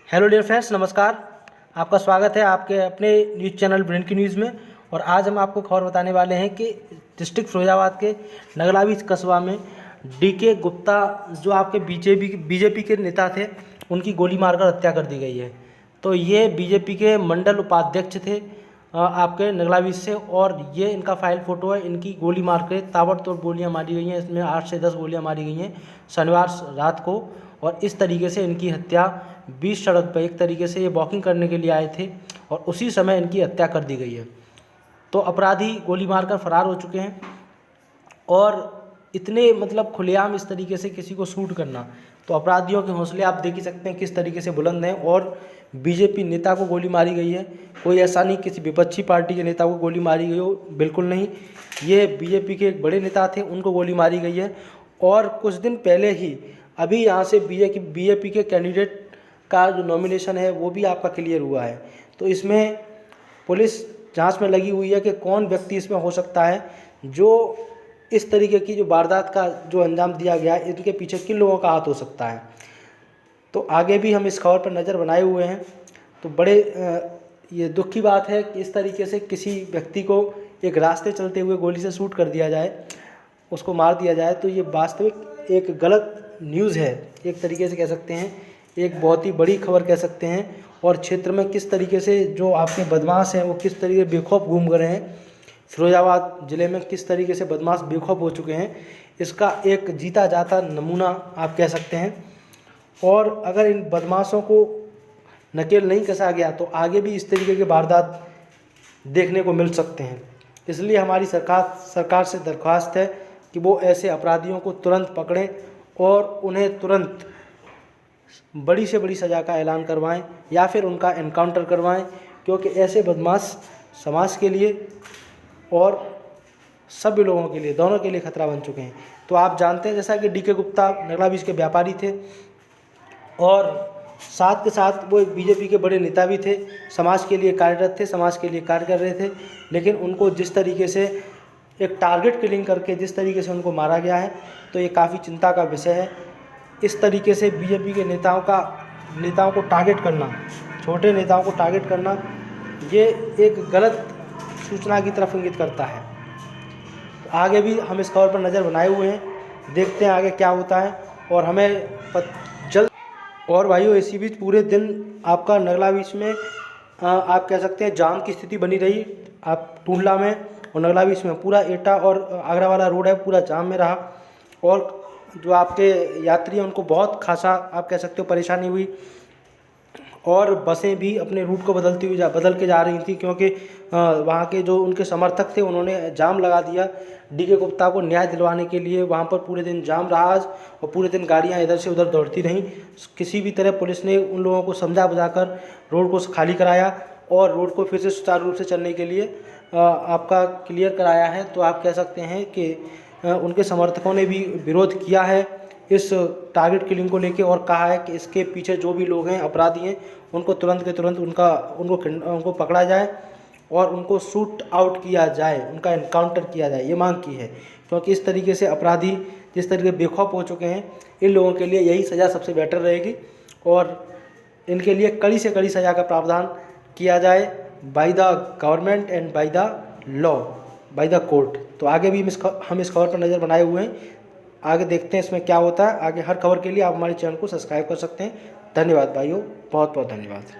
Hello dear friends, नमस्कार। आपका स्वागत है आपके अपने न्यूज़ चैनल ब्रेन की न्यूज़ में। और आज हम आपको खबर बताने वाले हैं कि डिस्ट्रिक्ट फिरोजाबाद के नगलाबी कस्बा में डीके गुप्ता जो आपके बीजेपी के नेता थे, उनकी गोली मारकर हत्या कर दी गई है। तो ये बीजेपी के मंडल उपाध्यक्ष थे आपके नगलाबी से, और ये इनका फाइल फ़ोटो है। इनकी गोली मार के ताबड़तोड़ गोलियां मारी गई हैं। इसमें 8 से 10 गोलियां मारी गई हैं शनिवार रात को। और इस तरीके से इनकी हत्या बीच सड़क पर, एक तरीके से ये वॉकिंग करने के लिए आए थे और उसी समय इनकी हत्या कर दी गई है। तो अपराधी गोली मारकर फरार हो चुके हैं। और इतने खुलेआम इस तरीके से किसी को शूट करना, तो अपराधियों के हौसले आप देख ही सकते हैं किस तरीके से बुलंद हैं। और बीजेपी नेता को गोली मारी गई है, कोई ऐसा नहीं किसी विपक्षी पार्टी के नेता को गोली मारी गई हो, बिल्कुल नहीं। ये बीजेपी के एक बड़े नेता थे, उनको गोली मारी गई है। और कुछ दिन पहले ही अभी यहाँ से बीजेपी के कैंडिडेट का जो नॉमिनेशन है वो भी आपका क्लियर हुआ है। तो इसमें पुलिस जांच में लगी हुई है कि कौन व्यक्ति इसमें हो सकता है जो इस तरीके की जो वारदात का जो अंजाम दिया गया है, इनके पीछे किन लोगों का हाथ हो सकता है। तो आगे भी हम इस खबर पर नज़र बनाए हुए हैं। तो बड़े ये दुख की बात है कि इस तरीके से किसी व्यक्ति को एक रास्ते चलते हुए गोली से शूट कर दिया जाए, उसको मार दिया जाए। तो ये वास्तविक एक गलत न्यूज़ है, एक तरीके से कह सकते हैं, एक बहुत ही बड़ी खबर कह सकते हैं। और क्षेत्र में किस तरीके से जो आपके बदमाश हैं वो किस तरीके से बेखौफ घूम रहे हैं, फिरोजाबाद ज़िले में किस तरीके से बदमाश बेखौफ हो चुके हैं, इसका एक जीता जाता नमूना आप कह सकते हैं। और अगर इन बदमाशों को नकेल नहीं कसा गया तो आगे भी इस तरीके के वारदात देखने को मिल सकते हैं। इसलिए हमारी सरकार से दरख्वास्त है कि वो ऐसे अपराधियों को तुरंत पकड़ें और उन्हें तुरंत बड़ी से बड़ी सज़ा का ऐलान करवाएं या फिर उनका एनकाउंटर करवाएं, क्योंकि ऐसे बदमाश समाज के लिए और सभी लोगों के लिए, दोनों के लिए खतरा बन चुके हैं। तो आप जानते हैं जैसा कि डीके गुप्ता नगला बीच के व्यापारी थे और साथ के साथ वो एक बीजेपी के बड़े नेता भी थे, समाज के लिए कार्यरत थे, समाज के लिए कार्य कर रहे थे। लेकिन उनको जिस तरीके से एक टारगेट किलिंग करके जिस तरीके से उनको मारा गया है, तो ये काफ़ी चिंता का विषय है। इस तरीके से बीजेपी के नेताओं को टारगेट करना, छोटे नेताओं को टारगेट करना, ये एक गलत सूचना की तरफ इंगित करता है। आगे भी हम इस खबर पर नज़र बनाए हुए हैं, देखते हैं आगे क्या होता है। और हमें जल्द और भाइयों, इसी बीच पूरे दिन आपका नगला बीच में आप कह सकते हैं जाम की स्थिति बनी रही। आप टूंडला में और नगला बीच में पूरा एटा और आगरा वाला रोड है, पूरा जाम में रहा। और जो आपके यात्री हैं उनको बहुत खासा आप कह सकते हो परेशानी हुई। और बसें भी अपने रूट को बदल के जा रही थी, क्योंकि वहाँ के जो उनके समर्थक थे उन्होंने जाम लगा दिया डीके गुप्ता को न्याय दिलवाने के लिए। वहाँ पर पूरे दिन जाम रहा आज, और पूरे दिन गाड़ियाँ इधर से उधर दौड़ती रहीं। किसी भी तरह पुलिस ने उन लोगों को समझा बुझाकर रोड को खाली कराया और रोड को फिर से सुचारू रूप से चलने के लिए आपका क्लियर कराया है। तो आप कह सकते हैं कि उनके समर्थकों ने भी विरोध किया है इस टारगेट किलिंग को लेके, और कहा है कि इसके पीछे जो भी लोग हैं, अपराधी हैं, उनको तुरंत के तुरंत उनको पकड़ा जाए और उनको शूट आउट किया जाए, उनका एनकाउंटर किया जाए, ये मांग की है। क्योंकि इस तरीके से अपराधी जिस तरीके बेखौफ हो चुके हैं, इन लोगों के लिए यही सज़ा सबसे बेटर रहेगी और इनके लिए कड़ी से कड़ी सज़ा का प्रावधान किया जाए by the government and by the law, by the court. तो आगे भी हम इस खबर पर नज़र बनाए हुए हैं, आगे देखते हैं इसमें क्या होता है। आगे हर खबर के लिए आप हमारे चैनल को सब्सक्राइब कर सकते हैं। धन्यवाद भाइयों, बहुत बहुत धन्यवाद।